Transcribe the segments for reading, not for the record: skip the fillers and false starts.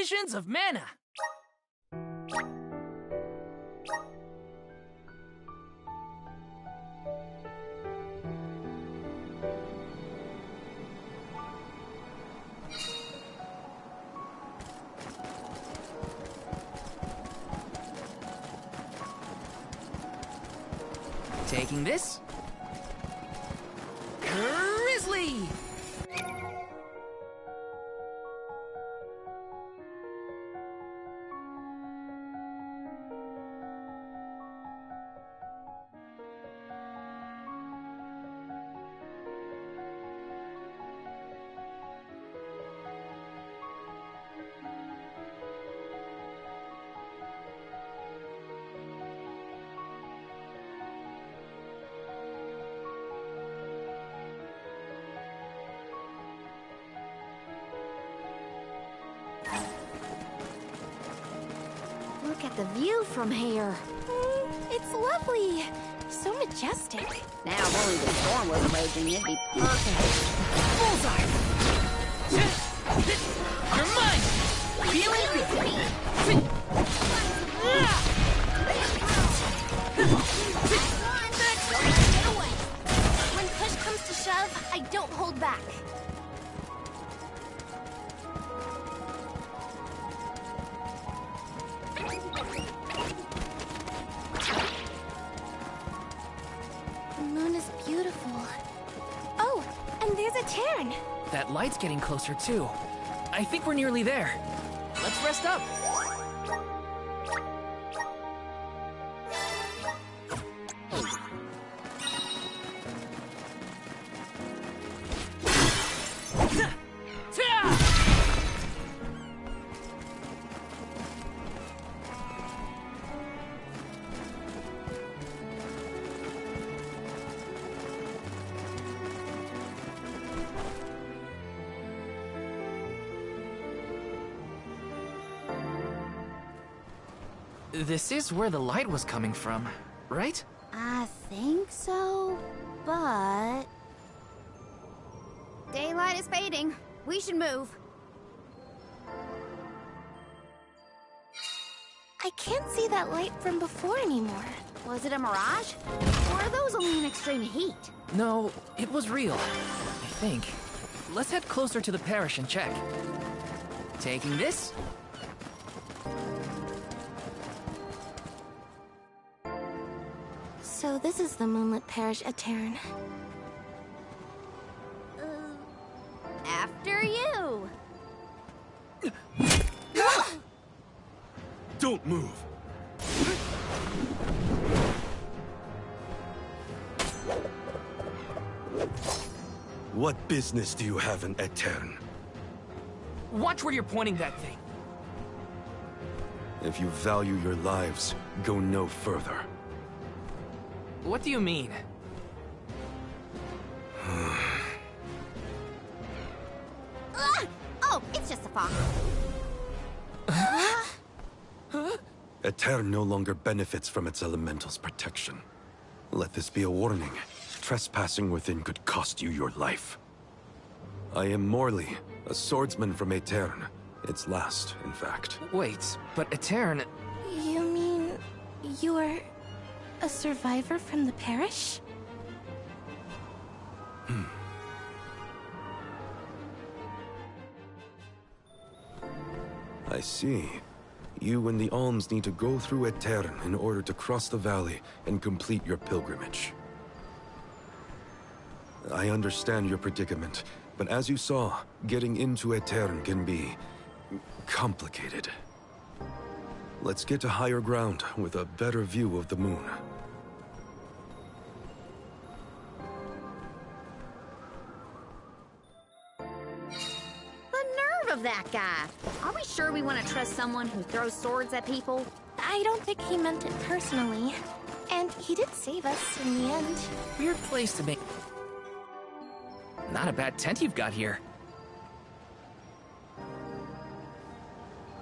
visions of mana. Taking this. Grizzly! Look at the view from here. It's lovely. So majestic. Now, if only the storm wasn't raging, it'd be perfect. Bullseye! You're mine! Feel it? When push comes to shove, I don't hold back. The moon is beautiful. Oh, and there's a cairn. That light's getting closer, too. I think we're nearly there. Let's rest up. This is where the light was coming from, right? I think so, but... Daylight is fading. We should move. I can't see that light from before anymore. Was it a mirage? Or are those only in extreme heat? No, it was real. I think. Let's head closer to the parish and check. Taking this. So this is the moonlit parish at Terran. After you. Don't move! What business do you have in Aetern? Watch where you're pointing that thing. If you value your lives, go no further. What do you mean? Oh, it's just a fox. Aetern no longer benefits from its elemental's protection. Let this be a warning. Trespassing within could cost you your life. I am Morley, a swordsman from Aetern. Its last, in fact. Wait, but Aetern... You mean you're a survivor from the parish? I see. You and the Alms need to go through Aetern in order to cross the valley and complete your pilgrimage. I understand your predicament, but as you saw, getting into Aetern can be complicated. Let's get to higher ground with a better view of the moon. The nerve of that guy! Are we sure we want to trust someone who throws swords at people? I don't think he meant it personally. And he did save us in the end. Weird place to make... Not a bad tent you've got here.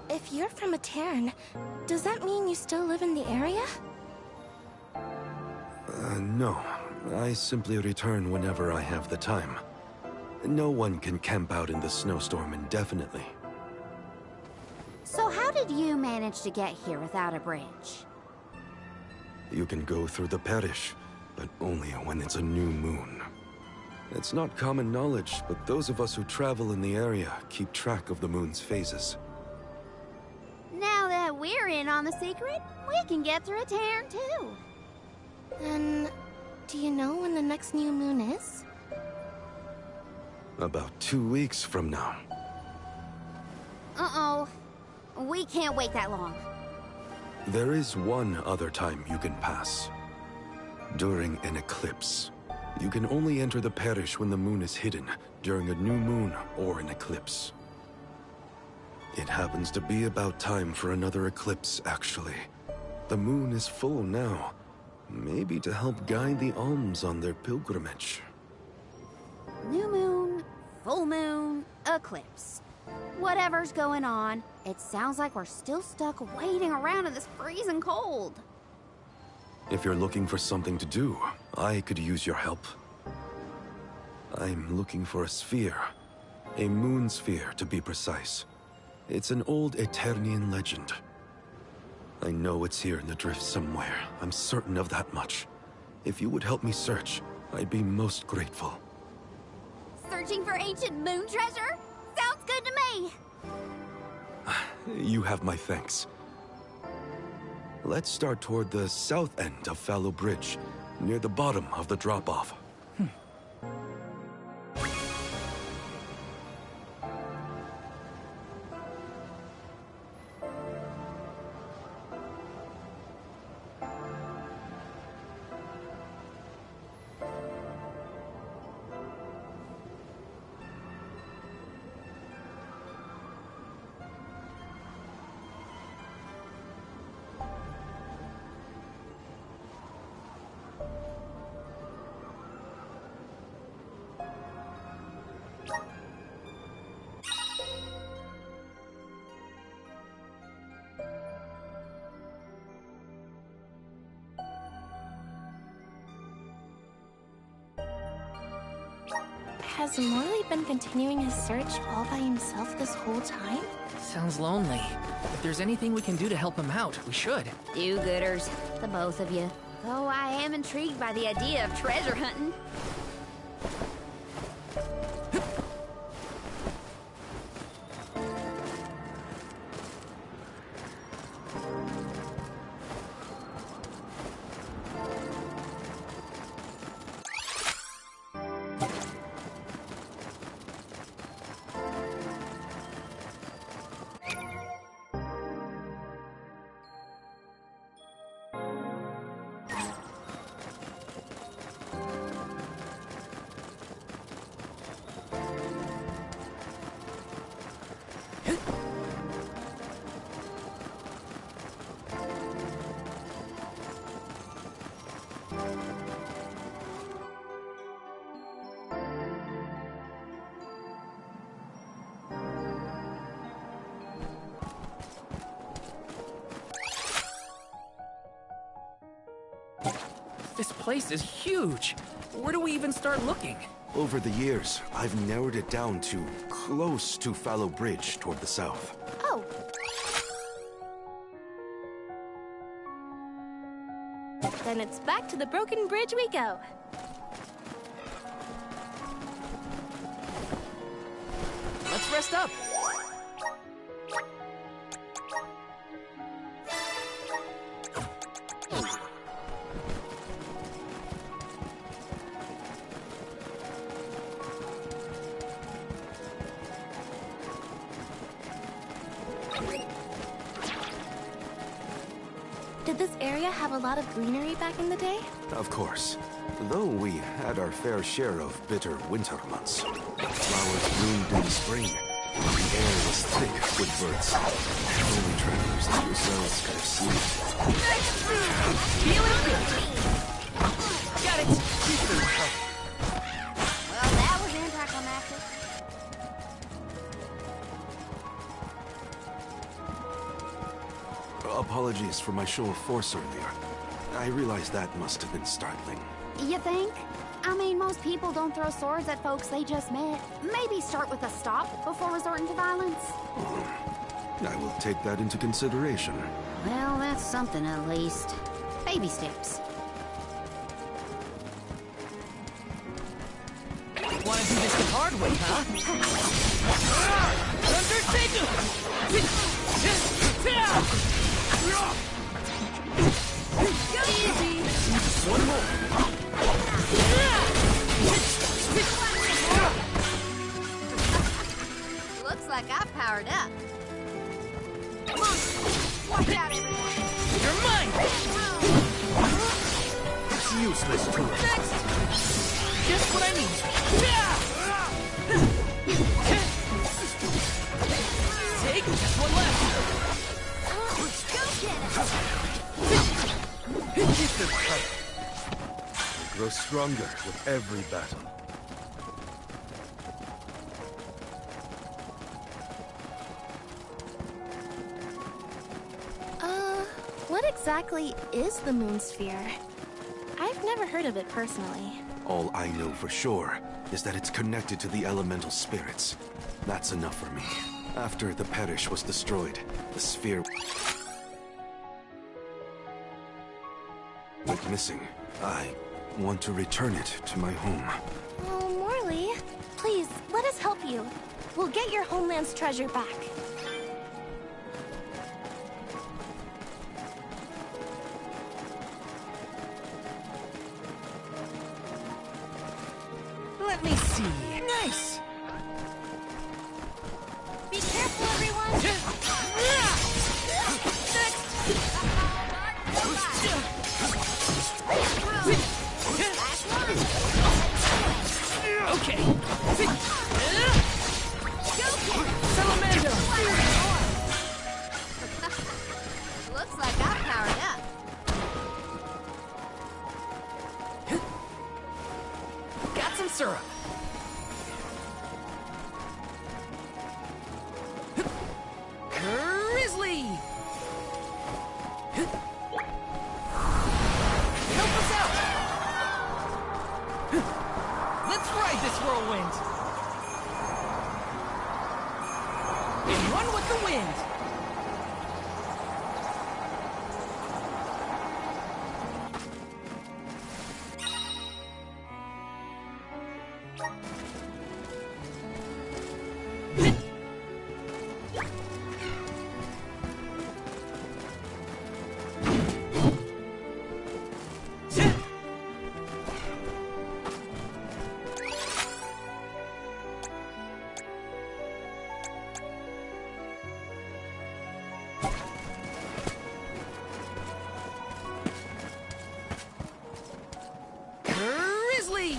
If you're from Aetern, does that mean you still live in the area? No. I simply return whenever I have the time. No one can camp out in the snowstorm indefinitely. How did you manage to get here without a bridge? You can go through the parish, but only when it's a new moon. It's not common knowledge, but those of us who travel in the area keep track of the moon's phases. Now that we're in on the secret, we can get through a Terran too. And do you know when the next new moon is? About 2 weeks from now. Uh-oh. We can't wait that long. There is one other time you can pass. During an eclipse. You can only enter the parish when the moon is hidden, during a new moon or an eclipse. It happens to be about time for another eclipse, actually. The moon is full now. Maybe to help guide the alms on their pilgrimage. New moon, full moon, eclipse. Whatever's going on, it sounds like we're still stuck waiting around in this freezing cold. If you're looking for something to do, I could use your help. I'm looking for a sphere. A moon sphere, to be precise. It's an old Eternian legend. I know it's here in the drift somewhere. I'm certain of that much. If you would help me search, I'd be most grateful. Searching for ancient moon treasure? Sounds good to me! You have my thanks. Let's start toward the south end of Fallow Bridge, near the bottom of the drop-off. Has Morley been continuing his search all by himself this whole time? Sounds lonely. If there's anything we can do to help him out, we should. Do-gooders, the both of you. Though I am intrigued by the idea of treasure hunting. This place is huge. Where do we even start looking? Over the years, I've narrowed it down to close to Fallow Bridge toward the south. Oh. Then it's back to the broken bridge we go. Let's rest up. Did this area have a lot of greenery back in the day? Of course. Though we had our fair share of bitter winter months. Flowers bloomed in the spring. The air was thick with birds. Only travelers like yourselves could have seen it. Feeling good. Got it. Well, that was anticlimactic. Apologies for my show of force earlier. I realize that must have been startling. You think? I mean, most people don't throw swords at folks they just met. Maybe start with a stop before resorting to violence. I will take that into consideration. Well, that's something at least. Baby steps. Wanna do this the hard way, huh? Undertaker! Easy! One more. Looks like I've powered up. Come on! Watch out, everyone! You're mine! It's useless to us. Next! Just what I need. Take just one left. Keep them tight. Grow stronger with every battle. What exactly is the moon sphere? I've never heard of it personally. All I know for sure is that it's connected to the elemental spirits. That's enough for me. After the parish was destroyed, the sphere went missing. I want to return it to my home. Oh, Morley, please, let us help you. We'll get your homeland's treasure back. Let me see. Nice! Be careful, everyone! Okay. Salamander! Looks like I've powered up. Got some syrup. Grizzly! Help us out! Let's ride this whirlwind! And run with the wind! Grizzly!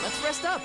Let's rest up.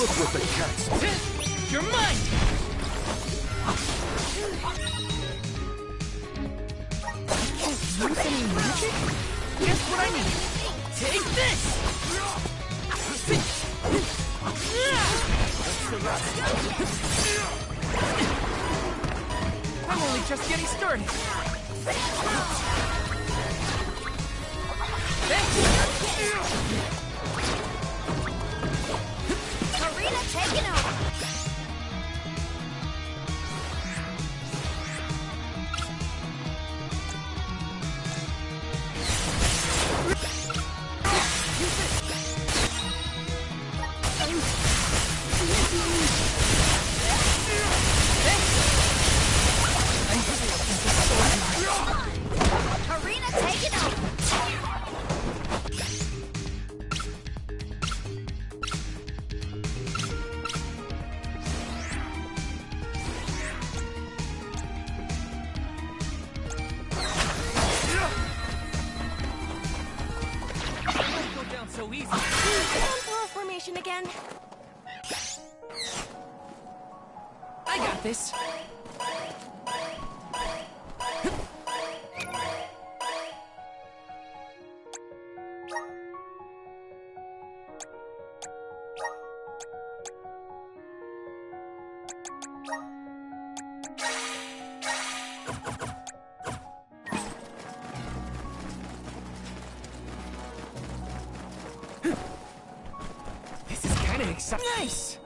Look what the cat's... You're mine! Use any magic? Guess what I need? Take this! I'm only just getting started. Thanks! Karina taking over. Karina taking over. Don't go down so easy. Emperor formation again. I got this. This is kind of exciting. Nice!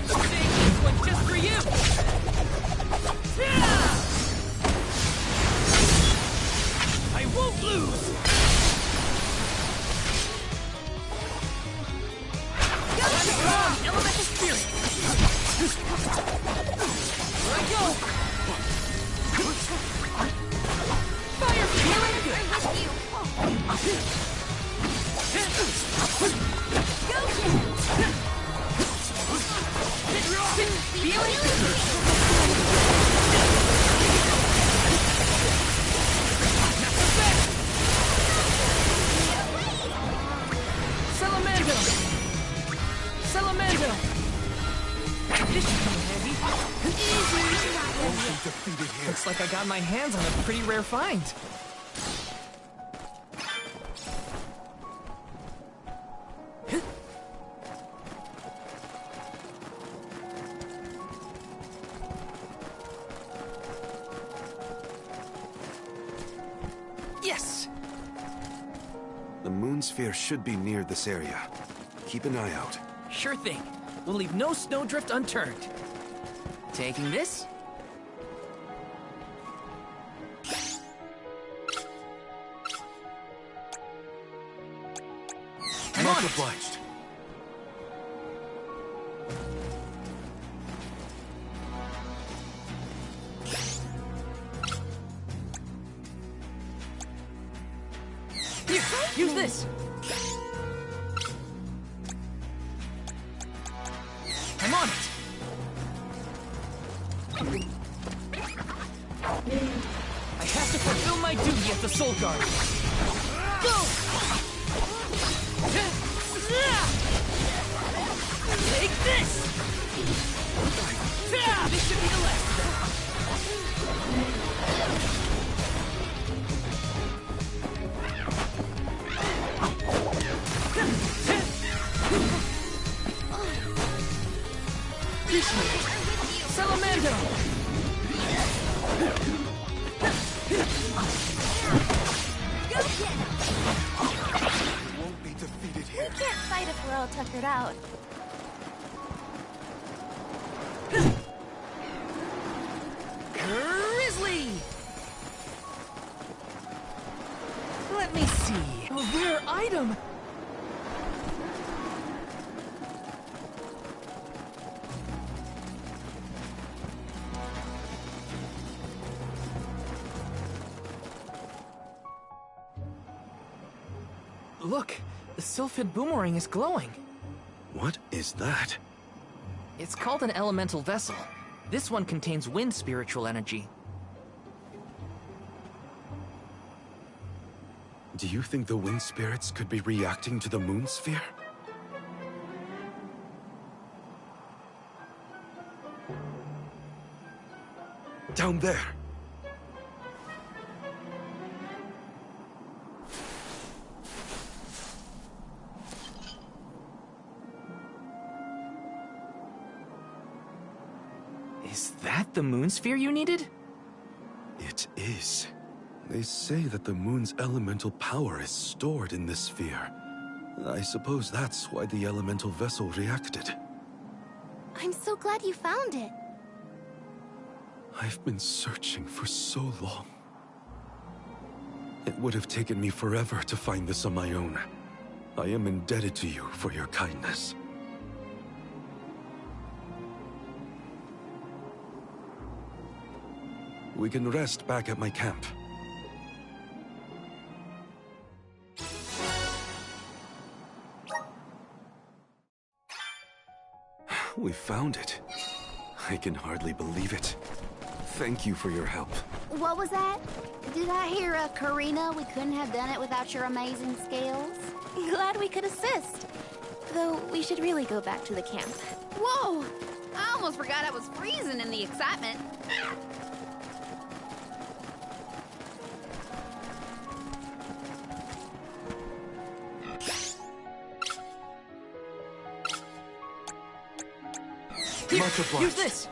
Save this one just for you! I won't lose! Elemental spirit! Here I go! Fire feeling good! Feeling good! Not so fast! Salamando! Salamando! This should come in handy. Looks like I got my hands on a pretty rare find. Yes! The moon sphere should be near this area. Keep an eye out. Sure thing. We'll leave no snowdrift unturned. Taking this? I'm on Much it. obliged. Here, use this. I'm on it. I have to fulfill my duty as the Soul Guard. Go! Take this! This should be the last of them. Appreciate it. Salamando! Won't be defeated We here. can't fight if we're all tuckered out. Grizzly! Let me see. A rare item! Look, the Sylphid boomerang is glowing. What is that? It's called an elemental vessel. This one contains wind spiritual energy. Do you think the wind spirits could be reacting to the moon sphere? Down there! Is that the moon sphere you needed? It is. They say that the moon's elemental power is stored in this sphere. I suppose that's why the elemental vessel reacted. I'm so glad you found it. I've been searching for so long. It would have taken me forever to find this on my own. I am indebted to you for your kindness. We can rest back at my camp. We found it. I can hardly believe it. Thank you for your help. What was that? Did I hear Karina? We couldn't have done it without your amazing skills? Glad we could assist. Though we should really go back to the camp. Whoa! I almost forgot I was freezing in the excitement. Here, Much obliged. use this!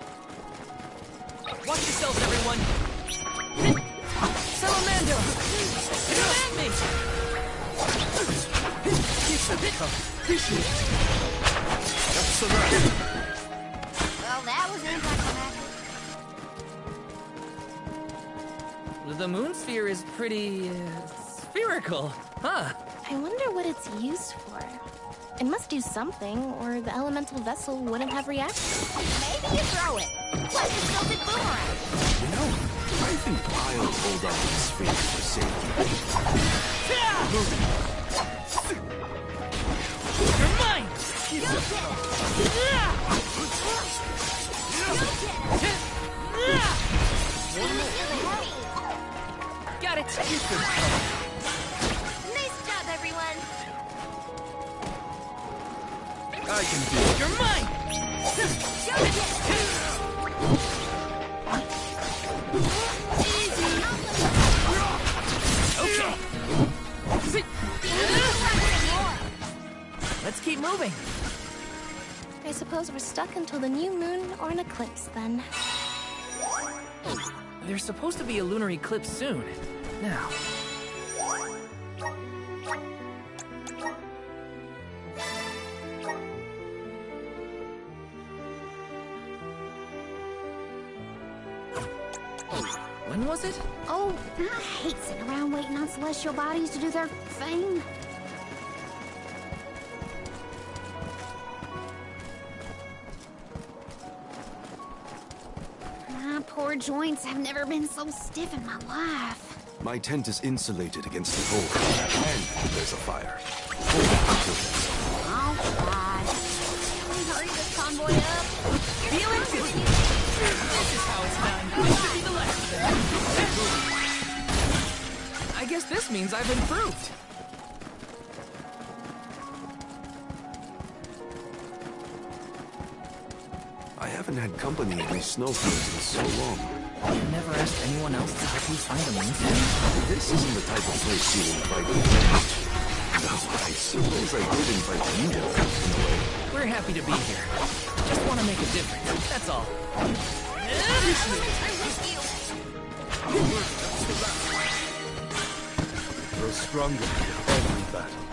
Watch yourselves, everyone! Salamando! Command me! Appreciate it. That's the right. Well, that was anticlimactic. The moon sphere is pretty... spherical, huh? I wonder what it's used for. It must do something, or the elemental vessel wouldn't have reacted. Maybe you throw it. Like a tilted boomerang. You know, I think I'll hold on to the sphere for safety. You're mine! Got it! Nice job, everyone! I can do it. You're mine! Okay. Let's keep moving. I suppose we're stuck until the new moon or an eclipse, then. There's supposed to be a lunar eclipse soon. Now. When was it? Oh, I hate sitting around waiting on celestial bodies to do their thing. My poor joints have never been so stiff in my life. My tent is insulated against the cold, and there's a fire. Oh, God. Can we hurry this convoy up? Feeling good. This is how it's done. This should be the last of it. I guess this means I've improved. I haven't had company in these snowfields in so long. You never asked anyone else to help you find a moon sphere? This isn't the type of place you invite me. No, I suppose I did invite you in a way. We're happy to be here. Just want to make a difference, that's all. Grow stronger with every battle.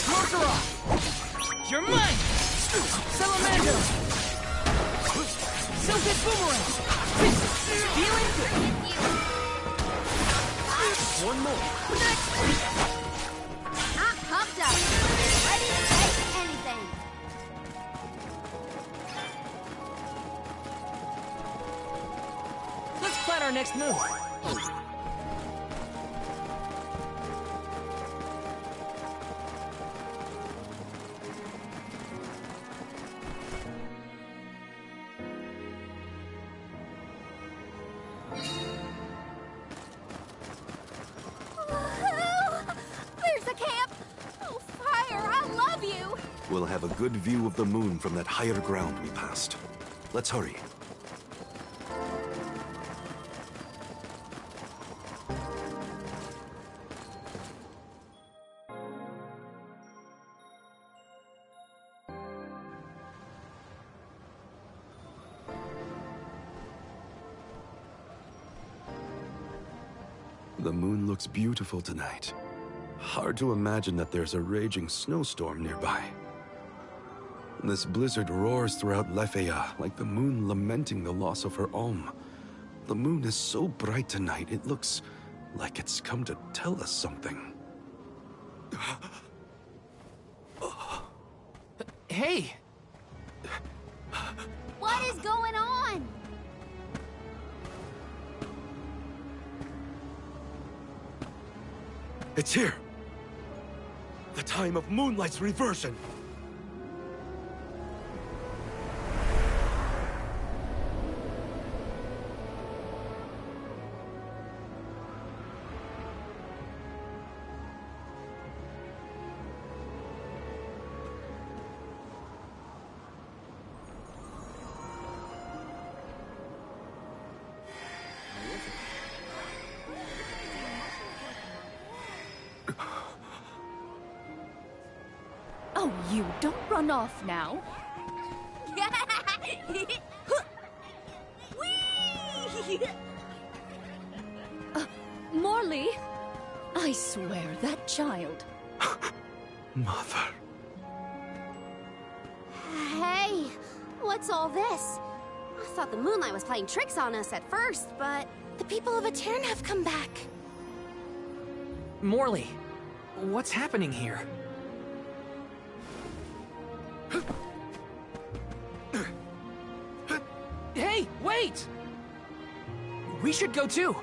Makarov! You're mine! Salamando! Silket Boomerang! Feeling good! One more. I'm pumped up. Ready to take anything. Let's plan our next move. We'll have a good view of the moon from that higher ground we passed. Let's hurry. The moon looks beautiful tonight. Hard to imagine that there's a raging snowstorm nearby. This blizzard roars throughout Lefeya like the moon lamenting the loss of her Olm. The moon is so bright tonight, it looks like it's come to tell us something. Hey! What is going on? It's here! The time of Moonlight's reversion! Oh, you don't run off now. Morley, I swear that child. Mother. Hey, what's all this? I thought the moonlight was playing tricks on us at first, but... The people of Aetern have come back. Morley, what's happening here? Hey, wait! We should go too.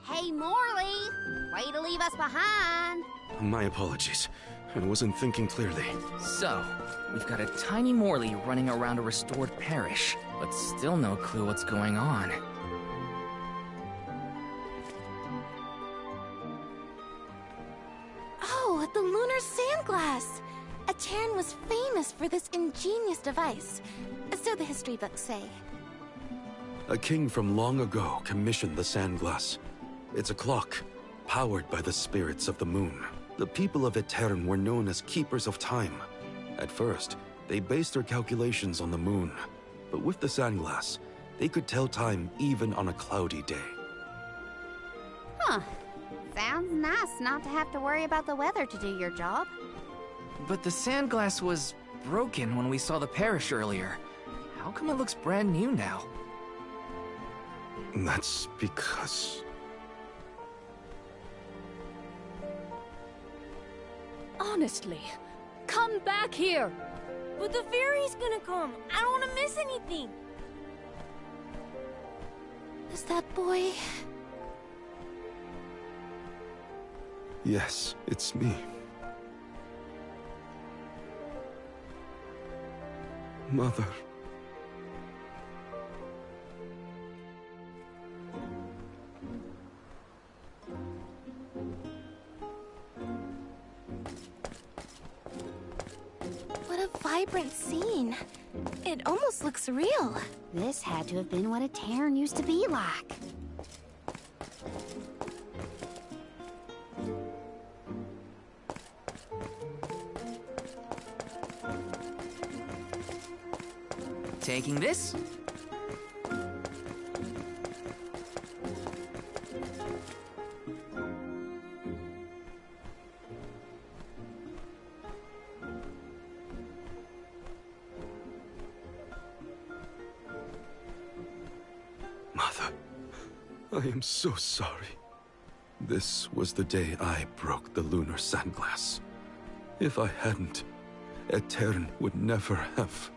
Hey, Morley! Way to leave us behind! My apologies. I wasn't thinking clearly. So, we've got a tiny Morley running around a restored parish, but still no clue what's going on. Oh, the lunar sandglass! Aetern was famous for this ingenious device, so the history books say. A king from long ago commissioned the Sandglass. It's a clock, powered by the spirits of the moon. The people of Aetern were known as Keepers of Time. At first, they based their calculations on the moon. But with the Sandglass, they could tell time even on a cloudy day. Huh. Sounds nice not to have to worry about the weather to do your job. But the sandglass was broken when we saw the parish earlier. How come it looks brand new now? That's because... Honestly, come back here. But the fairy's gonna come. I don't want to miss anything. Is that boy? Yes, it's me. Mother. What a vibrant scene. It almost looks real. This had to have been what Aetern used to be like. Taking this? Mother, I am so sorry. This was the day I broke the lunar sandglass. If I hadn't, Aetern would never have.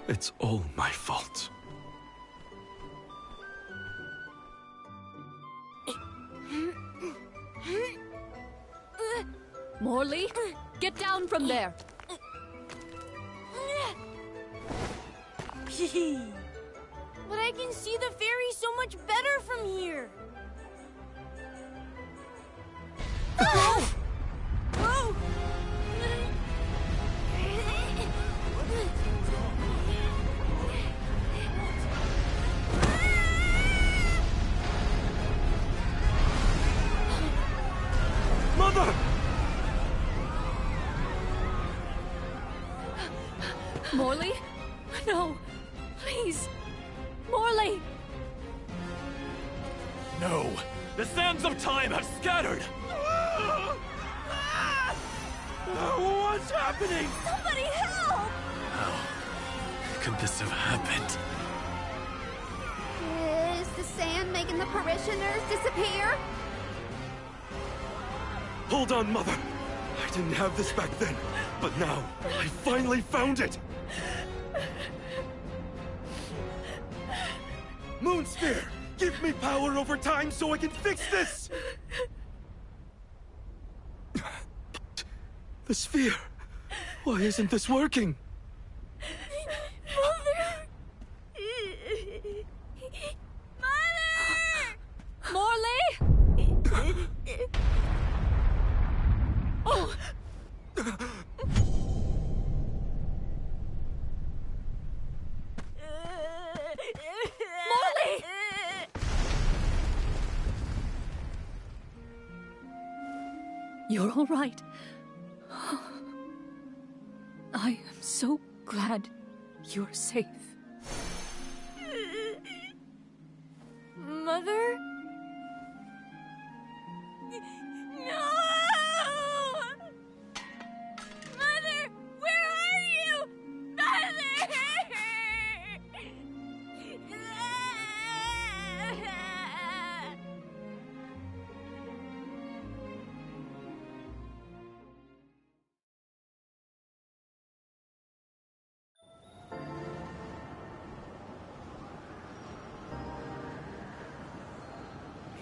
It's all my fault. Morley, get down from there. But I can see the fairy so much better from here. Whoa! Mother! Morley? No. Please. Morley! No! The sands of time have scattered! What's happening? Somebody help! How could this have happened? Is the sand making the parishioners disappear? Hold on, Mother! I didn't have this back then, but now, I finally found it! Moonsphere! Give me power over time so I can fix this! But the sphere... Why isn't this working? Morley! Oh! Morley! You're all right. I am so glad you're safe. Mother? No! Mother, where are you? Mother!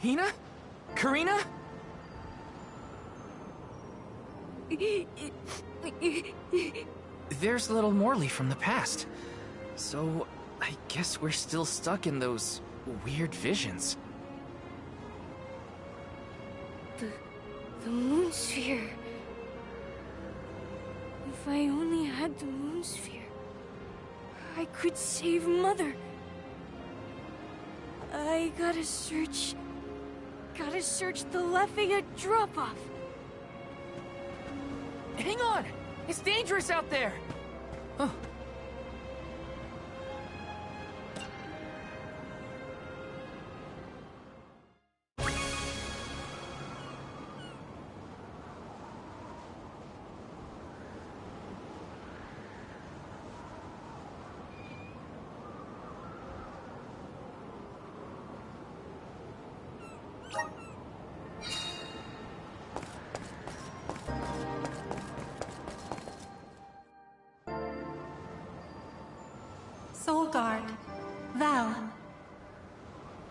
Hina? Karina? There's little Morley from the past. So, I guess we're still stuck in those weird visions. The moon sphere. If I only had the moon sphere, I could save Mother. I gotta search the Lefaya drop-off. Hang on! It's dangerous out there! Oh. Solgard. Val.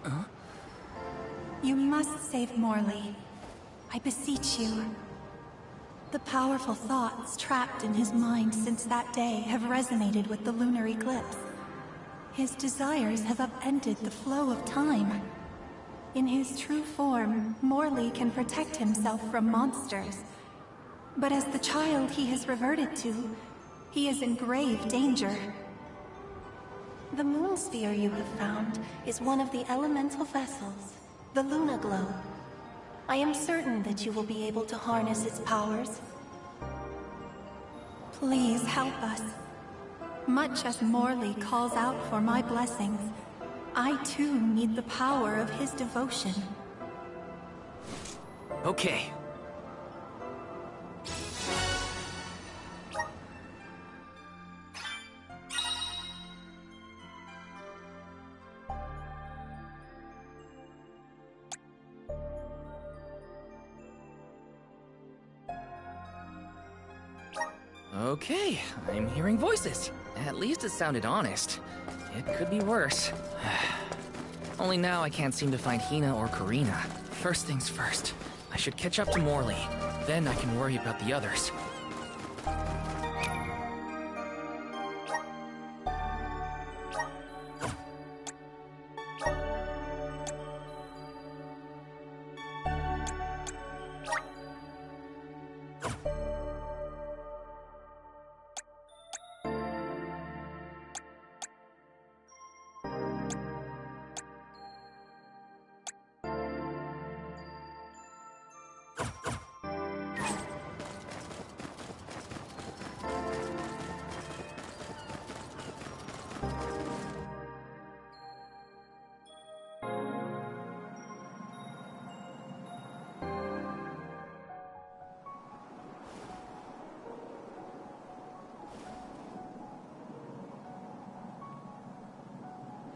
Huh? You must save Morley. I beseech you. The powerful thoughts trapped in his mind since that day have resonated with the lunar eclipse. His desires have upended the flow of time. In his true form, Morley can protect himself from monsters. But as the child he has reverted to, he is in grave danger. The moon sphere you have found is one of the elemental vessels, the Luna Globe. I am certain that you will be able to harness its powers. Please help us. Much as Morley calls out for my blessings, I too need the power of his devotion. Okay. Okay, I'm hearing voices. At least it sounded honest. It could be worse. Only now I can't seem to find Hina or Karina. First things first, I should catch up to Morley. Then I can worry about the others.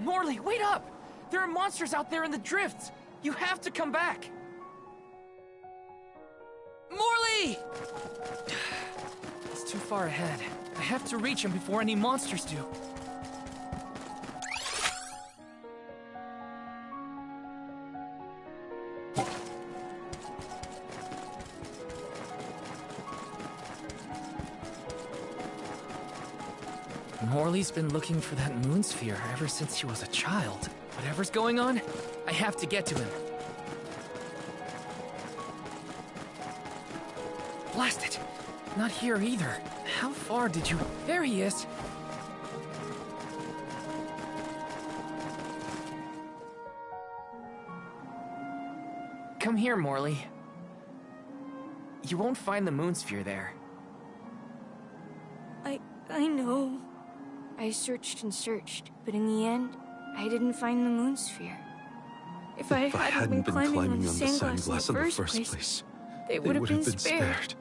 Morley, wait up! There are monsters out there in the drifts! You have to come back! Morley! It's too far ahead. I have to reach him before any monsters do. Morley's been looking for that moon sphere ever since he was a child. Whatever's going on, I have to get to him. Blast it! Not here either. How far did you... There he is! Come here, Morley. You won't find the moon sphere there. I know. I searched and searched, but in the end, I didn't find the moon sphere. If I hadn't been climbing on the Sandglass in the first place, they would have been spared.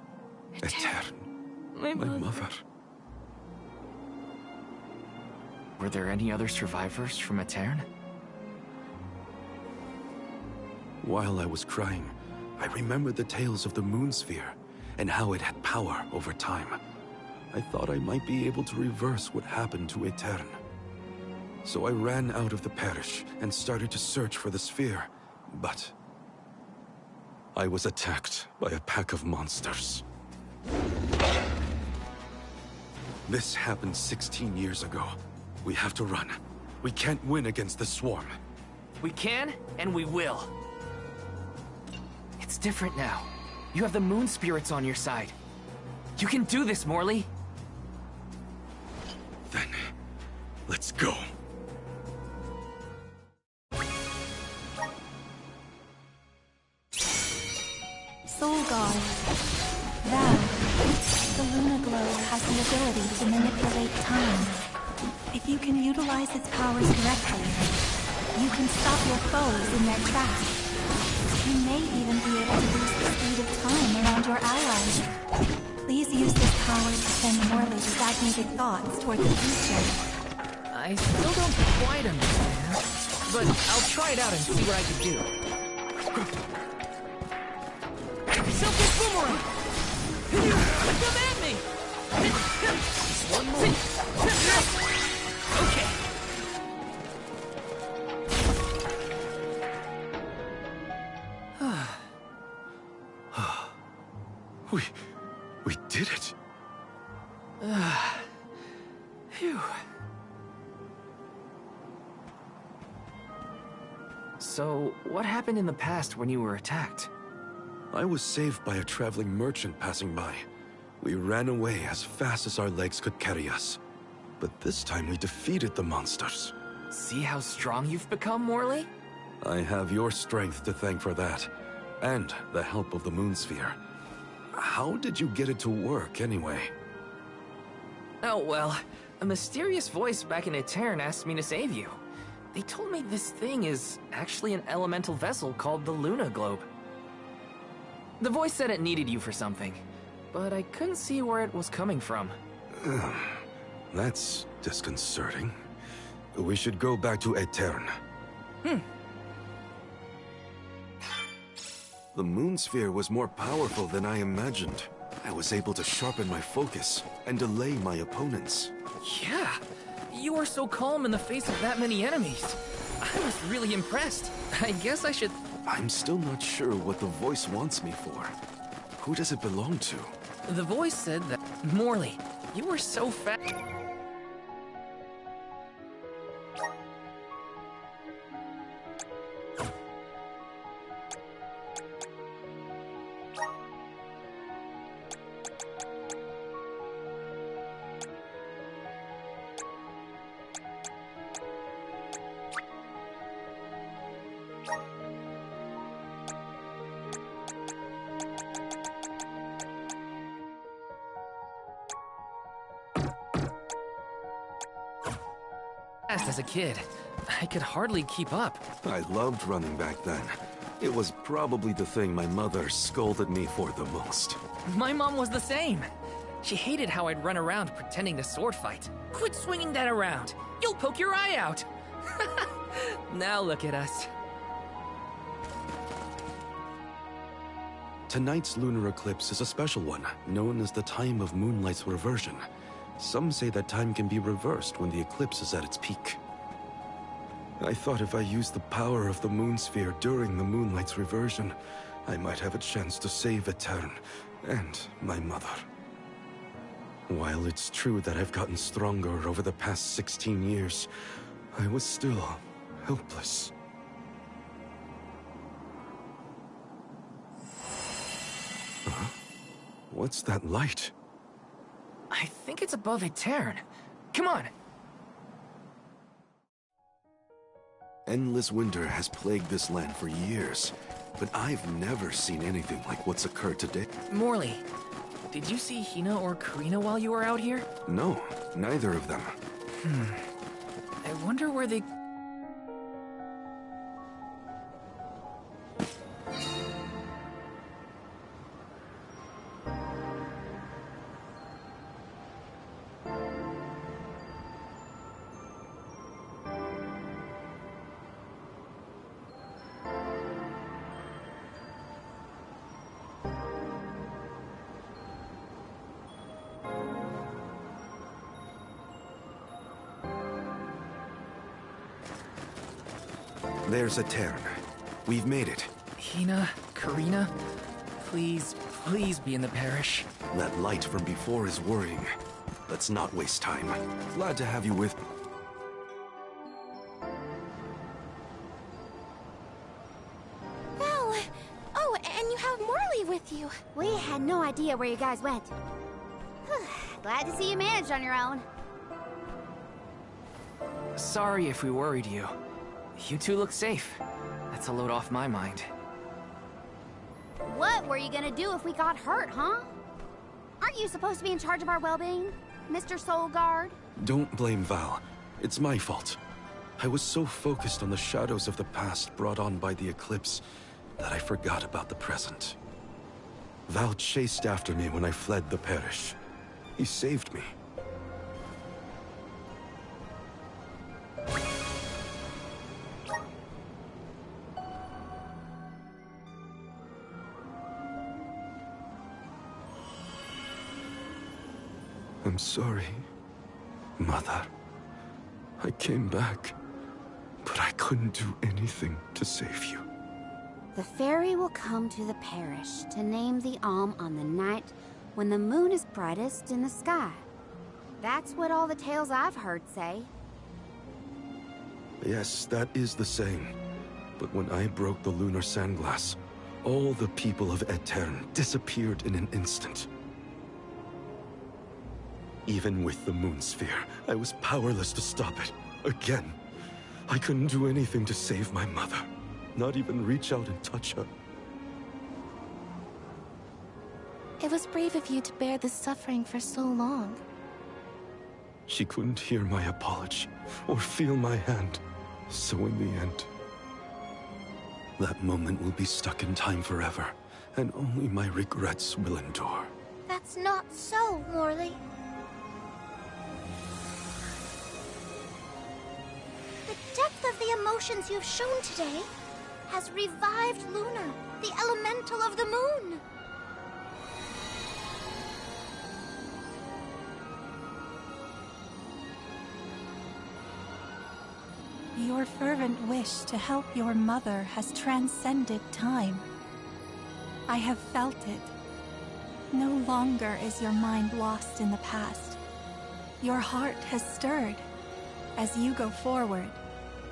Aeterne, My mother. Were there any other survivors from Aeterne? While I was crying, I remembered the tales of the moon sphere and how it had power over time. I thought I might be able to reverse what happened to Aeterne. So I ran out of the parish and started to search for the sphere, but I was attacked by a pack of monsters. This happened 16 years ago. We have to run. We can't win against the swarm. We can, and we will. It's different now. You have the moon spirits on your side. You can do this, Morley. Then, let's go. Soul God, thou, the Luna Globe has the ability to manipulate time. If you can utilize its powers correctly, you can stop your foes in their tracks. You may even be able to boost the speed of time around your allies. Please use this power to send Morley's stagnated thoughts toward the future. I still don't quite understand, but I'll try it out and see what I can do. Silky Boomerang! Come at me! One more. Okay. We did it. Phew. So, what happened in the past when you were attacked? I was saved by a traveling merchant passing by. We ran away as fast as our legs could carry us. But this time we defeated the monsters. See how strong you've become, Morley? I have your strength to thank for that, and the help of the moon sphere. How did you get it to work, anyway? Oh, well, a mysterious voice back in Aeterne asked me to save you. They told me this thing is actually an elemental vessel called the Luna Globe. The voice said it needed you for something, but I couldn't see where it was coming from. That's disconcerting. We should go back to Aeterne. The moon sphere was more powerful than I imagined. I was able to sharpen my focus and delay my opponents. Yeah, you were so calm in the face of that many enemies. I was really impressed. I guess I should... I'm still not sure what the voice wants me for. Who does it belong to? The voice said that... Morley, you were so fast. As a kid, I could hardly keep up. I loved running back then. It was probably the thing my mother scolded me for the most. My mom was the same. She hated how I'd run around pretending to sword fight. Quit swinging that around. You'll poke your eye out. Now look at us. Tonight's lunar eclipse is a special one, known as the Time of Moonlight's Reversion. Some say that time can be reversed when the eclipse is at its peak. I thought if I used the power of the moon sphere during the moonlight's reversion, I might have a chance to save Aetern and my mother. While it's true that I've gotten stronger over the past 16 years, I was still helpless. Huh? What's that light? I think it's above Aetern. Come on! Endless winter has plagued this land for years, but I've never seen anything like what's occurred today. Morley, did you see Hina or Karina while you were out here? No, neither of them. I wonder where they... There's Aetern. We've made it. Hina, Karina, please, please be in the parish. That light from before is worrying. Let's not waste time. Glad to have you with... Val! Oh, and you have Morley with you. We had no idea where you guys went. Glad to see you managed on your own. Sorry if we worried you. You two look safe. That's a load off my mind. What were you gonna do if we got hurt, huh? Aren't you supposed to be in charge of our well-being, Mr. Soul Guard? Don't blame Val. It's my fault. I was so focused on the shadows of the past brought on by the eclipse that I forgot about the present. Val chased after me when I fled the parish. He saved me. I'm sorry, Mother. I came back, but I couldn't do anything to save you. The fairy will come to the parish to name the Alm on the night when the moon is brightest in the sky. That's what all the tales I've heard say. Yes, that is the saying. But when I broke the lunar sandglass, all the people of Aetern disappeared in an instant. Even with the moon sphere, I was powerless to stop it. Again. I couldn't do anything to save my mother. Not even reach out and touch her. It was brave of you to bear this suffering for so long. She couldn't hear my apology or feel my hand. So in the end, that moment will be stuck in time forever, and only my regrets will endure. That's not so, Morley. The depth of the emotions you've shown today has revived Luna, the elemental of the moon. Your fervent wish to help your mother has transcended time. I have felt it. No longer is your mind lost in the past. Your heart has stirred. As you go forward,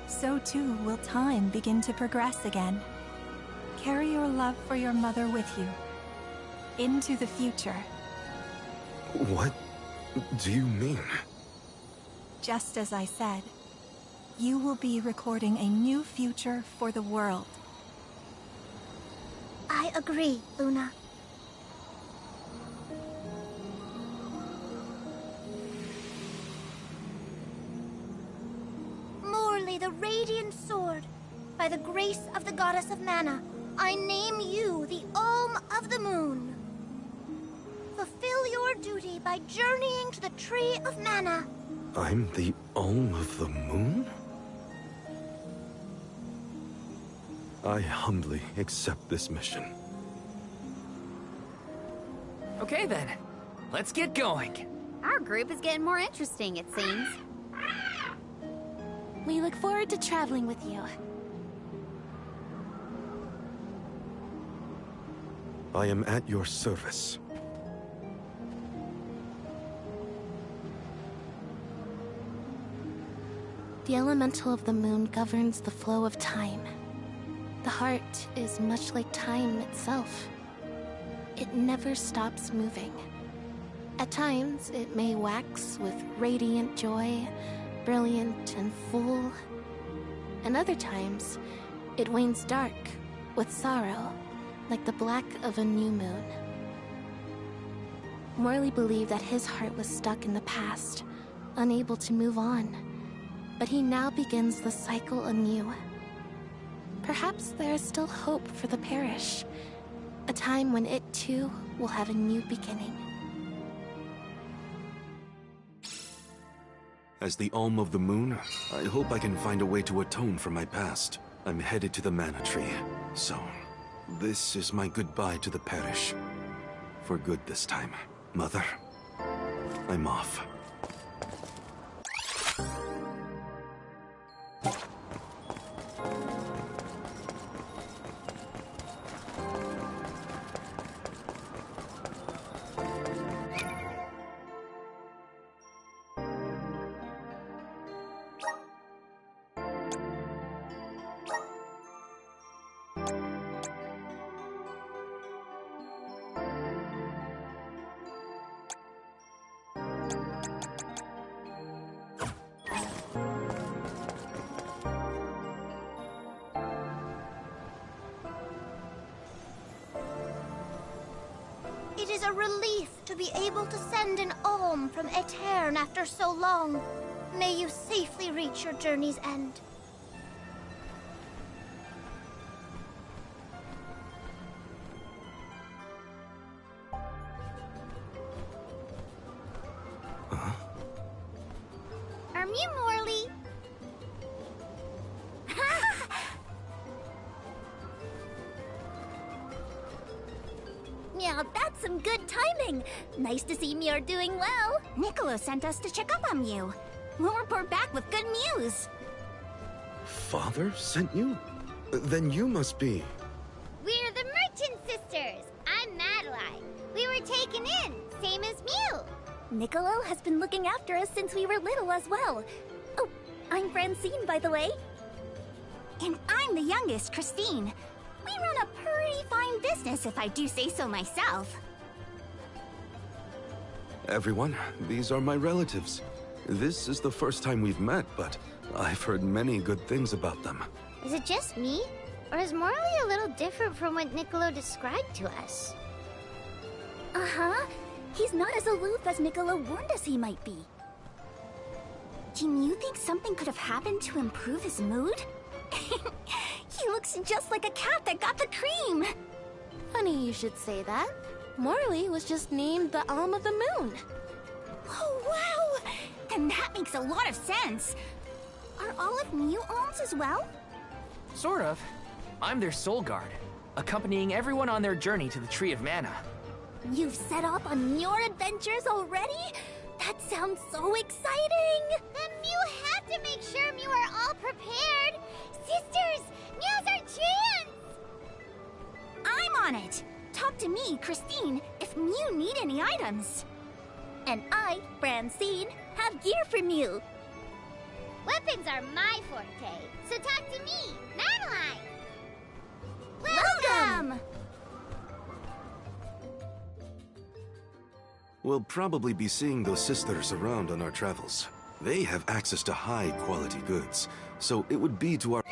so too will time begin to progress again. Carry your love for your mother with you, into the future. What do you mean? Just as I said, you will be recording a new future for the world. I agree, Luna. Morley, the Radiant Sword. By the grace of the Goddess of Mana, I name you the Olm of the Moon. Fulfill your duty by journeying to the Tree of Mana. I'm the Olm of the Moon? I humbly accept this mission. Okay then, let's get going. Our group is getting more interesting, it seems. We look forward to traveling with you. I am at your service. The elemental of the moon governs the flow of time. The heart is much like time itself. It never stops moving. At times, it may wax with radiant joy, brilliant and full. And other times, it wanes dark with sorrow, like the black of a new moon. Morley believed that his heart was stuck in the past, unable to move on. But he now begins the cycle anew. Perhaps there is still hope for the parish. A time when it too will have a new beginning. As the Olm of the Moon, I hope I can find a way to atone for my past. I'm headed to the Mana Tree, so this is my goodbye to the parish. For good this time. Mother, I'm off. It is a relief to be able to send an Olm from Aeterne after so long. May you safely reach your journey's end. You, Morley. Yeah, that's some good timing. Nice to see Muir doing well. Niccolo sent us to check up on you. We'll report back with good news. Father sent you? Then you must be... We're the Merchant Sisters. I'm Madeline. We were taken in, same as Mew. Niccolo has been looking after us since we were little as well. Oh, I'm Francine, by the way. And I'm the youngest, Christine. We run a pretty fine business, if I do say so myself. Everyone, these are my relatives. This is the first time we've met, but I've heard many good things about them. Is it just me? Or is Morley a little different from what Niccolo described to us? Uh-huh. He's not as aloof as Niccolo warned us he might be. Do you think something could have happened to improve his mood? He looks just like a cat that got the cream. Funny you should say that. Morley was just named the Olm of the Moon. Oh, wow! Then that makes a lot of sense. Are all of Mew Olms as well? Sort of. I'm their soul guard, accompanying everyone on their journey to the Tree of Mana. You've set off on your adventures already? That sounds so exciting! Then Mew had to make sure you are all prepared. Sisters, now's our chance! I'm on it! Talk to me, Christine, if you need any items. And I, Francine, have gear for you. Weapons are my forte, so talk to me, Madeline! Welcome! We'll probably be seeing those sisters around on our travels. They have access to high-quality goods, so it would be to our...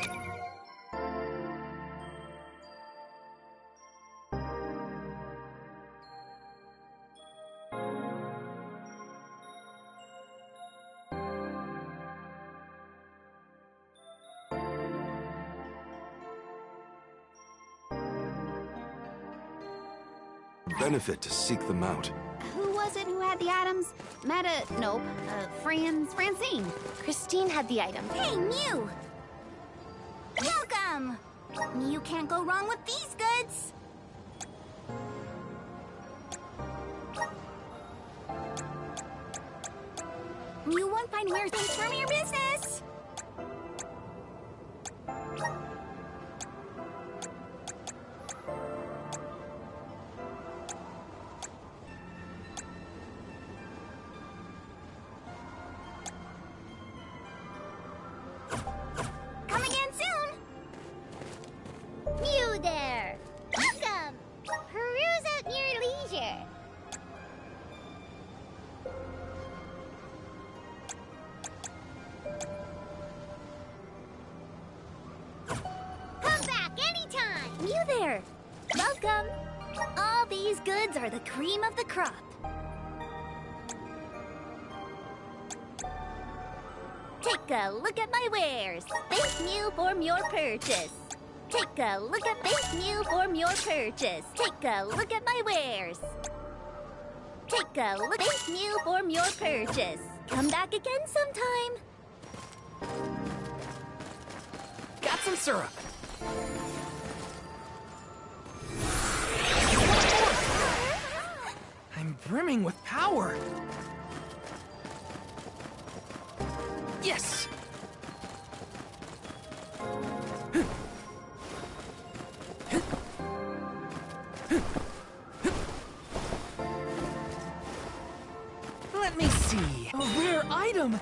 benefit to seek them out. Who was it who had the items? Francine. Christine had the item. Hey, Mew! Welcome! Mew can't go wrong with these goods. Mew won't find weird things from your business. Come again soon. You there! Welcome! Peruse at your leisure. Come back anytime! You there. Welcome. All these goods are the cream of the crop. Take a look at my wares. Thank you for your purchase. Take a look at thank you for your purchase. Take a look at my wares. Take a look thank you for your purchase. Come back again sometime. Got some syrup. I'm brimming with power. Yes! Let me see. A rare item!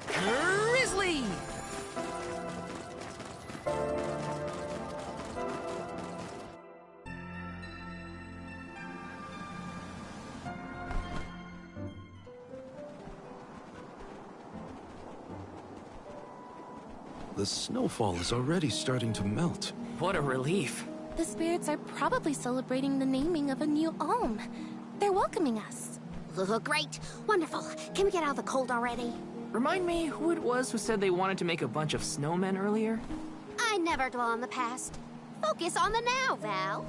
Grizzly! The snowfall is already starting to melt. What a relief. The spirits are probably celebrating the naming of a new alm. They're welcoming us. Great. Wonderful. Can we get out of the cold already? Remind me who it was who said they wanted to make a bunch of snowmen earlier? I never dwell on the past. Focus on the now, Val.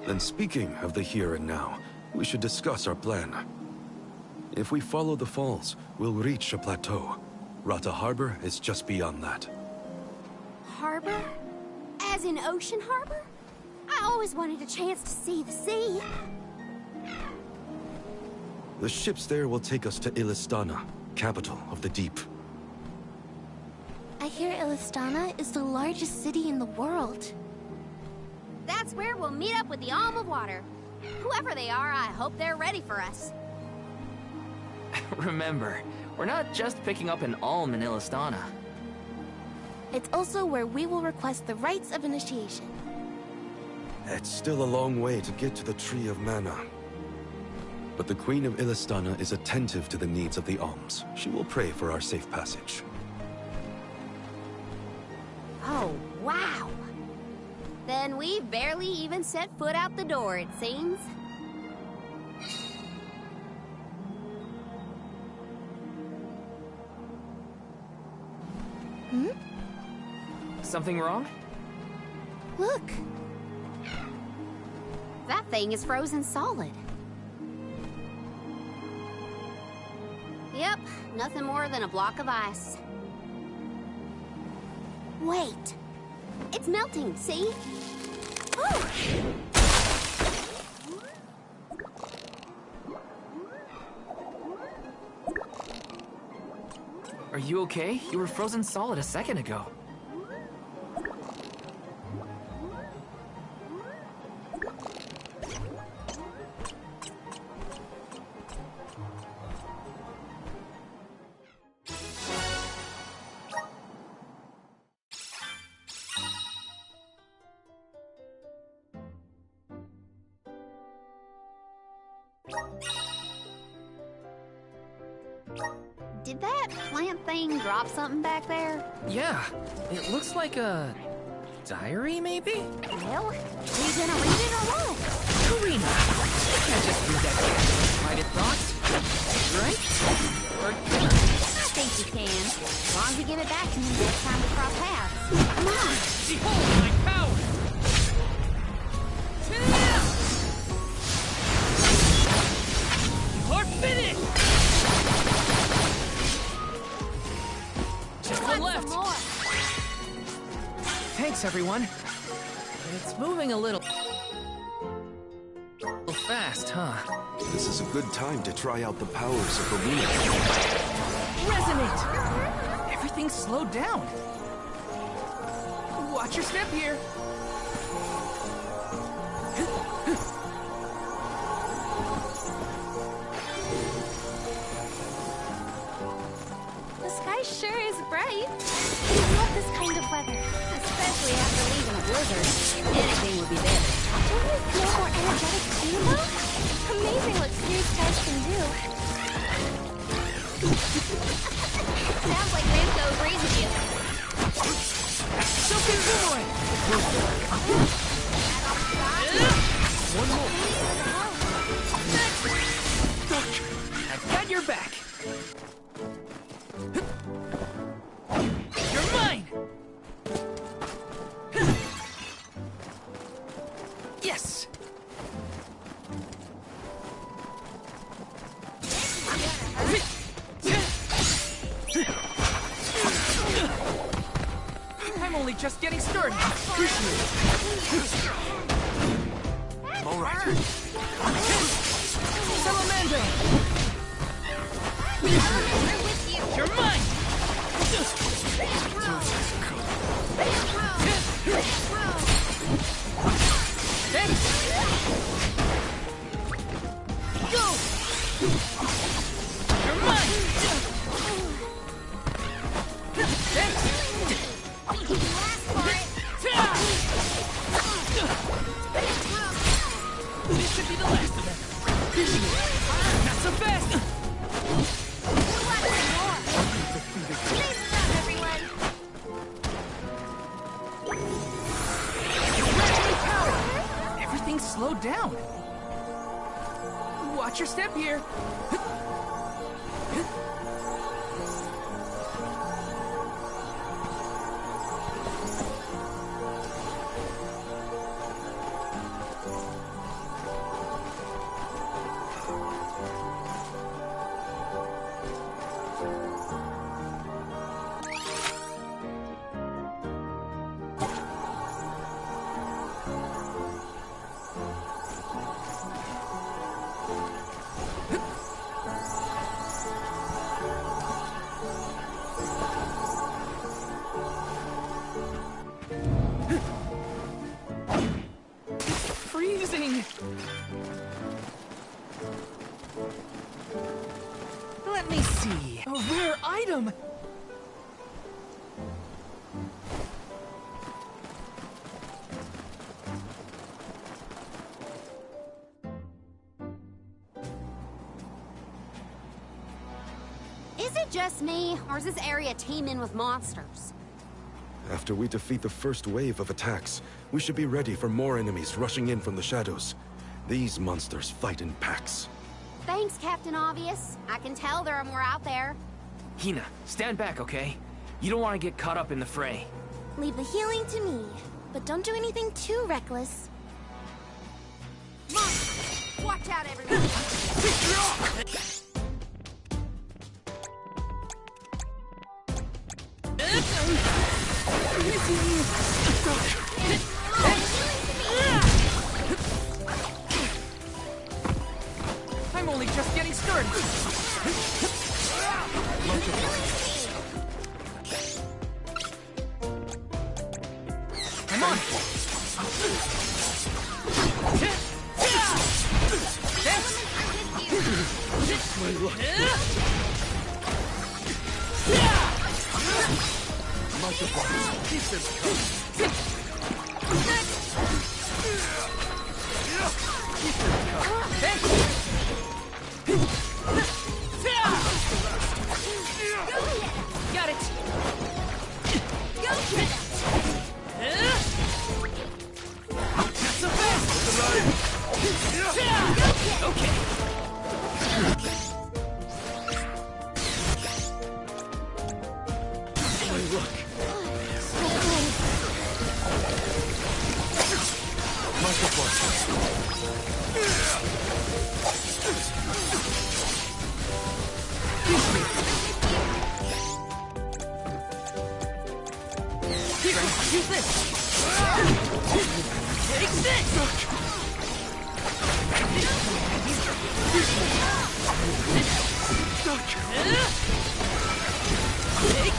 Then speaking of the here and now, we should discuss our plan. If we follow the falls, we'll reach a plateau. Rata Harbor is just beyond that. Harbor? As in Ocean Harbor? I always wanted a chance to see the sea. The ships there will take us to Illistana, capital of the deep. I hear Illistana is the largest city in the world. That's where we'll meet up with the Alm of Water. Whoever they are, I hope they're ready for us. Remember, we're not just picking up an alm in Illistana. It's also where we will request the rites of initiation. It's still a long way to get to the Tree of Mana. But the Queen of Illistana is attentive to the needs of the alms. She will pray for our safe passage. Oh, wow. Then we barely even set foot out the door, it seems. Something wrong? Look! That thing is frozen solid. Yep, nothing more than a block of ice. Wait! It's melting, see? Oh! Are you okay? You were frozen solid a second ago. Did that plant thing drop something back there? Yeah, it looks like a diary, maybe? Well, you gonna read it or what? Karina, you can't just read that private thoughts, right? Or can I? I think you can, as long as you give it back to me next time we cross paths. Come on! Behold my power! You're finished! Just one left! Thanks, everyone. It's moving a little fast, huh? This is a good time to try out the powers of the Luna. Resonate! Everything's slowed down. Watch your step here. The sky sure is bright. I love this kind of weather. Especially after leaving a blizzard. Anything would be better. Don't you feel more energetic too, though? Amazing what clear skies can do. Sounds like Rinko agrees with you. Something more! One more. I've got your back. You're mine! Yes! I'm only just getting started. All right. Salamander! You're mine! Thanks! Go! You're mine! Thanks! This should be the last of them. Not so fast! Everything's slowed down. Watch your step here. Freezing! Let me see. A rare item! Is it just me, or is this area teeming with monsters? After we defeat the first wave of attacks, we should be ready for more enemies rushing in from the shadows. These monsters fight in packs. Thanks, Captain Obvious. I can tell there are more out there. Hina, stand back, okay? You don't want to get caught up in the fray. Leave the healing to me. but don't do anything too reckless. Monster! Watch out, everyone! I'm only just getting started. Come on. My luck. Keep this coming. Got it. Go get it! Not so fast. Okay. My luck. Here, use this. Take this. Take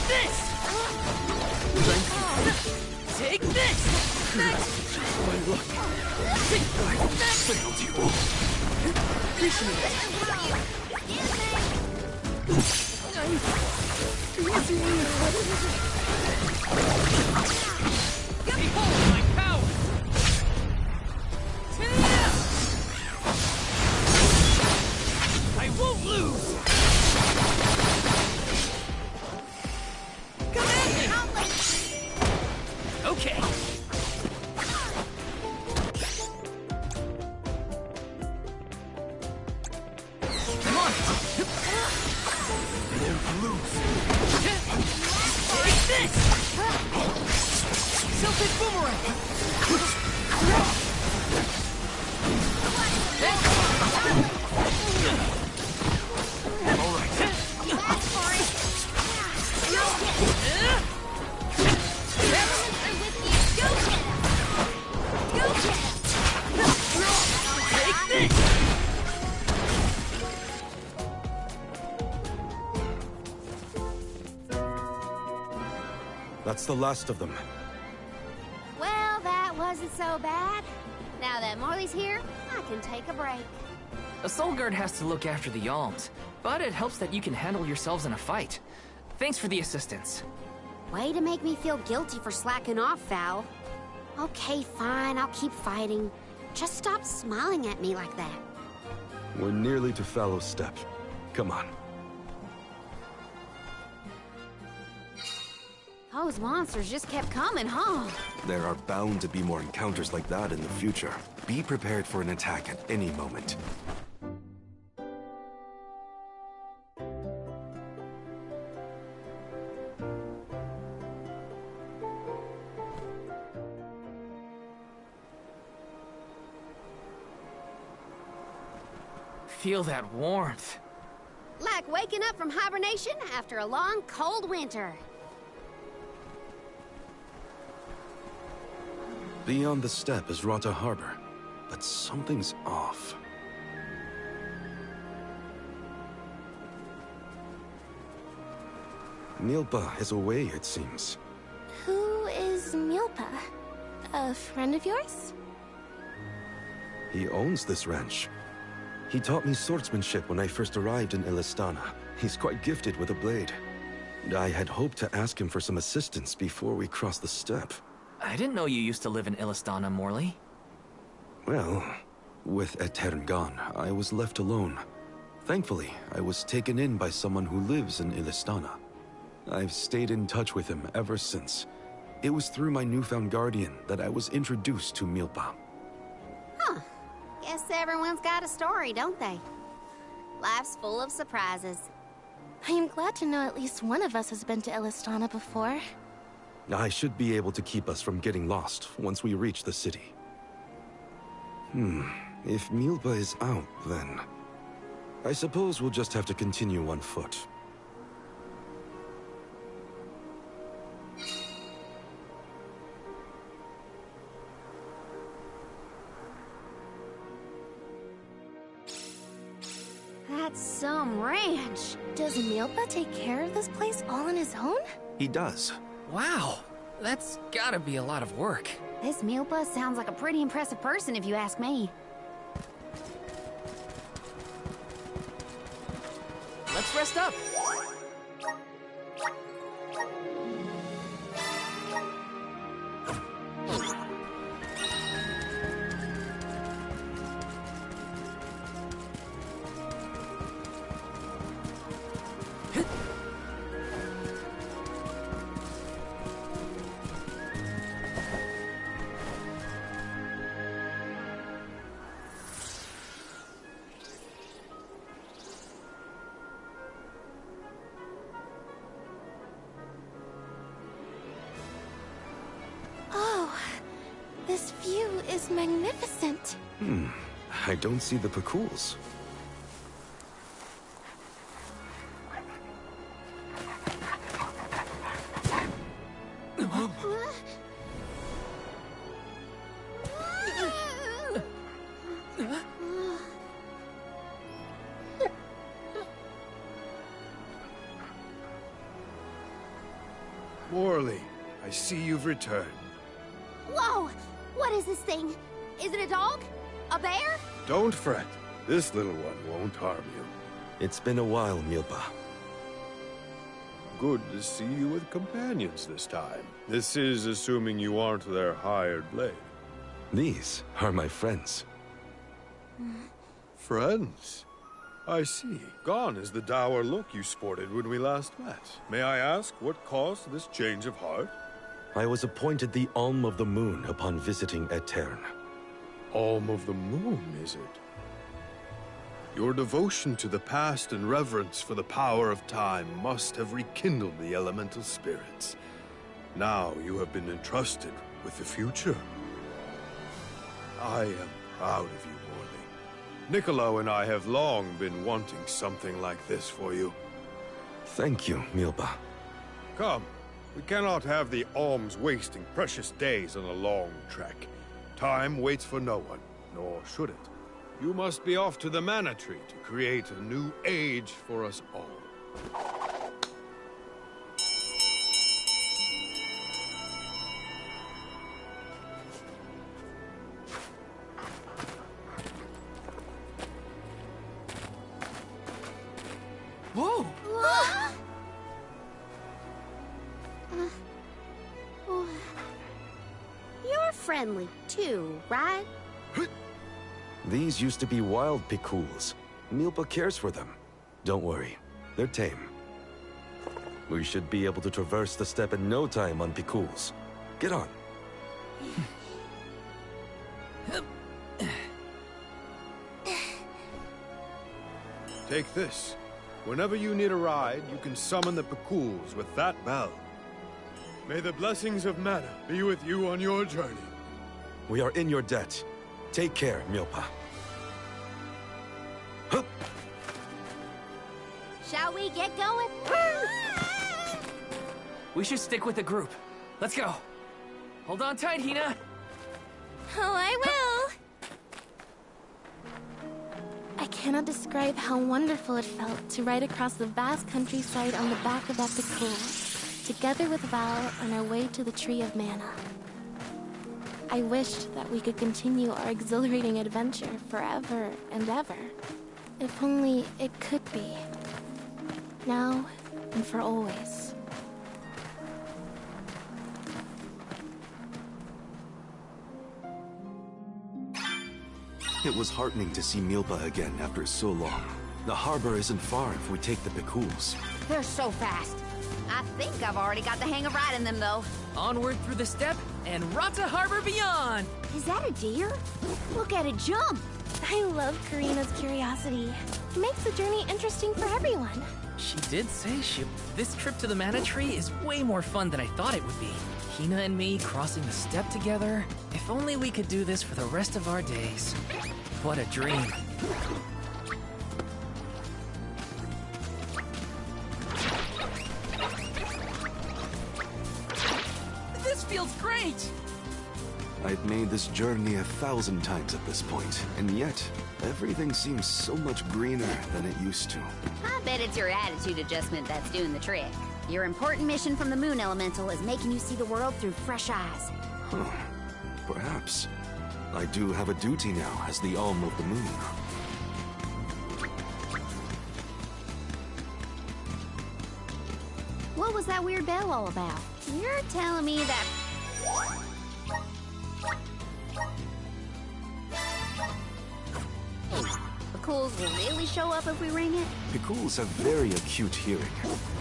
this. Take this. My luck. I failed you. Behold my power. I won't lose. Come at me. Okay. Come on. Won't lose. Take this. Celtic boomerang. All right. Take this. That's the last of them. Well, that wasn't so bad. Now that Morley's here, I can take a break. A soul guard has to look after the Yalms, but it helps that you can handle yourselves in a fight. Thanks for the assistance. Way to make me feel guilty for slacking off, Val. Okay, fine, I'll keep fighting. Just stop smiling at me like that. We're nearly to Fallow's Step. Come on. Those monsters just kept coming, huh? There are bound to be more encounters like that in the future. Be prepared for an attack at any moment. Feel that warmth. Like waking up from hibernation after a long, cold winter. Beyond the steppe is Rata Harbor, but something's off. Milpa is away, it seems. Who is Milpa? A friend of yours? He owns this ranch. He taught me swordsmanship when I first arrived in Illistana. He's quite gifted with a blade. I had hoped to ask him for some assistance before we crossed the steppe. I didn't know you used to live in Illistana, Morley. Well, with Aetern gone, I was left alone. Thankfully, I was taken in by someone who lives in Illistana. I've stayed in touch with him ever since. It was through my newfound guardian that I was introduced to Milpa. Huh. Guess everyone's got a story, don't they? Life's full of surprises. I am glad to know at least one of us has been to Illistana before. I should be able to keep us from getting lost once we reach the city. If Milpa is out, then I suppose we'll just have to continue on foot. That's some ranch. Does Milpa take care of this place all on his own? He does. Wow, that's gotta be a lot of work. This Milpa sounds like a pretty impressive person if you ask me. Let's rest up. This view is magnificent. I don't see the Pekuls. Morley, I see you've returned. Whoa! What is this thing? Is it a dog? A bear? Don't fret. This little one won't harm you. It's been a while, Milpa. Good to see you with companions this time. This is assuming you aren't their hired blade. These are my friends. Friends? I see. Gone is the dour look you sported when we last met. May I ask what caused this change of heart? I was appointed the Alm of the Moon upon visiting Aetern. Alm of the Moon, is it? Your devotion to the past and reverence for the power of time must have rekindled the elemental spirits. Now you have been entrusted with the future. I am proud of you, Morley. Niccolo and I have long been wanting something like this for you. Thank you, Milpa. Come. We cannot have the alms wasting precious days on a long trek. Time waits for no one, nor should it. You must be off to the Mana Tree to create a new age for us all. Whoa! You're friendly too, right? These used to be wild Pekuls. Milpa cares for them. Don't worry, they're tame. We should be able to traverse the steppe in no time on Pekuls. Get on. Take this. Whenever you need a ride, you can summon the Pekuls with that bell. May the blessings of Mana be with you on your journey. We are in your debt. Take care, Milpa. Hup. Shall we get going? We should stick with the group. Let's go. Hold on tight, Hina. Oh, I will. I cannot describe how wonderful it felt to ride across the vast countryside on the back of that Pekul, together with Val on our way to the Tree of Mana. I wished that we could continue our exhilarating adventure forever and ever. If only it could be. Now and for always. It was heartening to see Milpa again after so long. The harbor isn't far if we take the Pekuls. They're so fast. I think I've already got the hang of riding them, though. Onward through the steppe and Rata Harbor beyond! Is that a deer? Look at it jump! I love Karina's curiosity. It makes the journey interesting for everyone. She did say this trip to the Mana Tree is way more fun than I thought it would be. Hina and me crossing the steppe together. If only we could do this for the rest of our days. What a dream. This feels great! I've made this journey 1,000 times at this point, and yet, everything seems so much greener than it used to. I bet it's your attitude adjustment that's doing the trick. Your important mission from the Moon Elemental is making you see the world through fresh eyes. Huh. Perhaps. I do have a duty now as the Alm of the Moon. What was that weird bell all about? You're telling me that... Picools will really show up if we ring it? Picools have very acute hearing,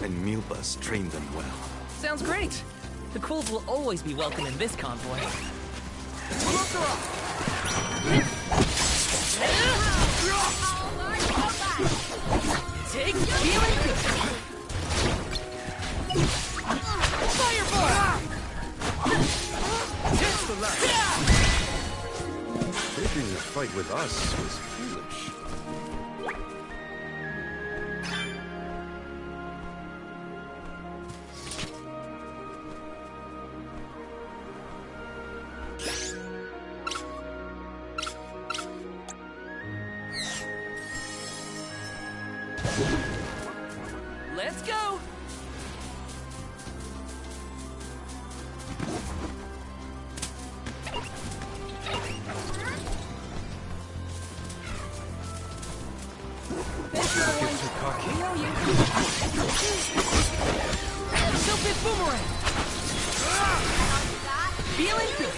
and Milpas trained them well. Sounds great! The Cools will always be welcome in this convoy. Take healing! Fireball! Taking a fight with us was foolish. Let's go! Stupid boomerang! Feeling good!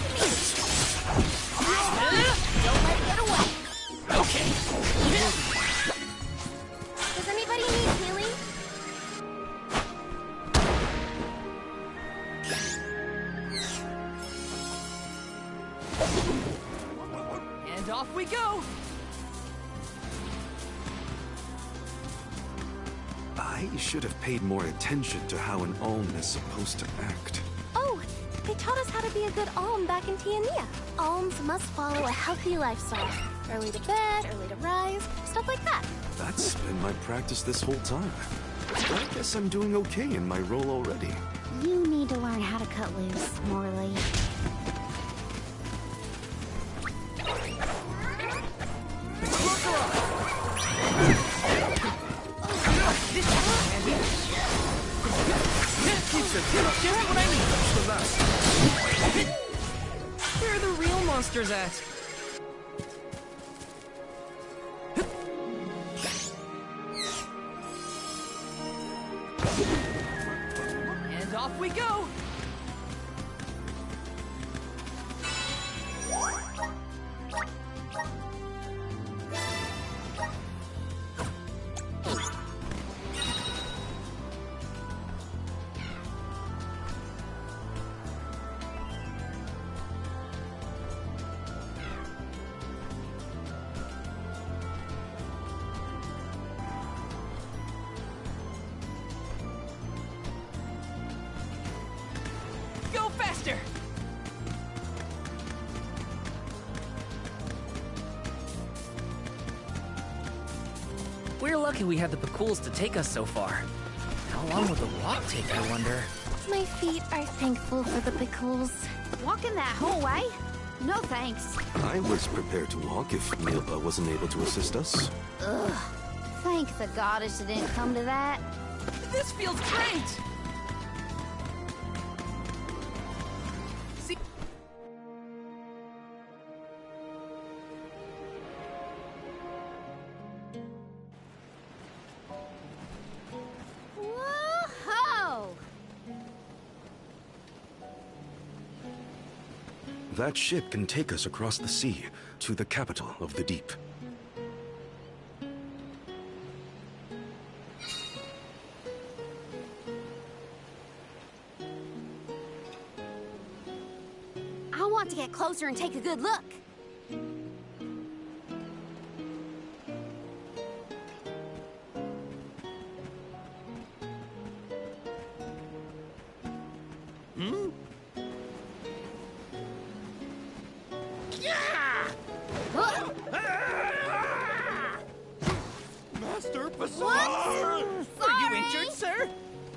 Don't let it get away! Okay! Does anybody need healing? And off we go! I should have paid more attention to how an Alm is supposed to act. Oh, they taught us how to be a good Alm back in Tiania. Alms must follow a healthy lifestyle. Early to bed, early to rise, stuff like that. That's been my practice this whole time. I guess I'm doing okay in my role already. You need to learn how to cut loose, Morley. Just what I need. Where are the real monsters at? And off we go! Go faster! We're lucky we had the Picools to take us so far. How long will the walk take, I wonder? My feet are thankful for the Picools. Walking that whole way? No thanks. I was prepared to walk if Milpa wasn't able to assist us. Ugh. Thank the goddess it didn't come to that. This feels great! See? Whoa-ho! That ship can take us across the sea to the capital of the deep. I want to get closer and take a good look.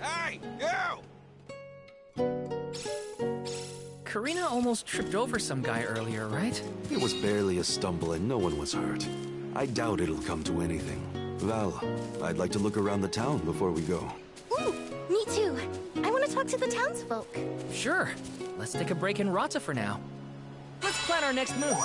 Hey, you! Karina almost tripped over some guy earlier, right? It was barely a stumble and no one was hurt. I doubt it'll come to anything. Val, I'd like to look around the town before we go. Ooh, me too. I want to talk to the townsfolk. Sure. Let's take a break in Rata for now. Let's plan our next move.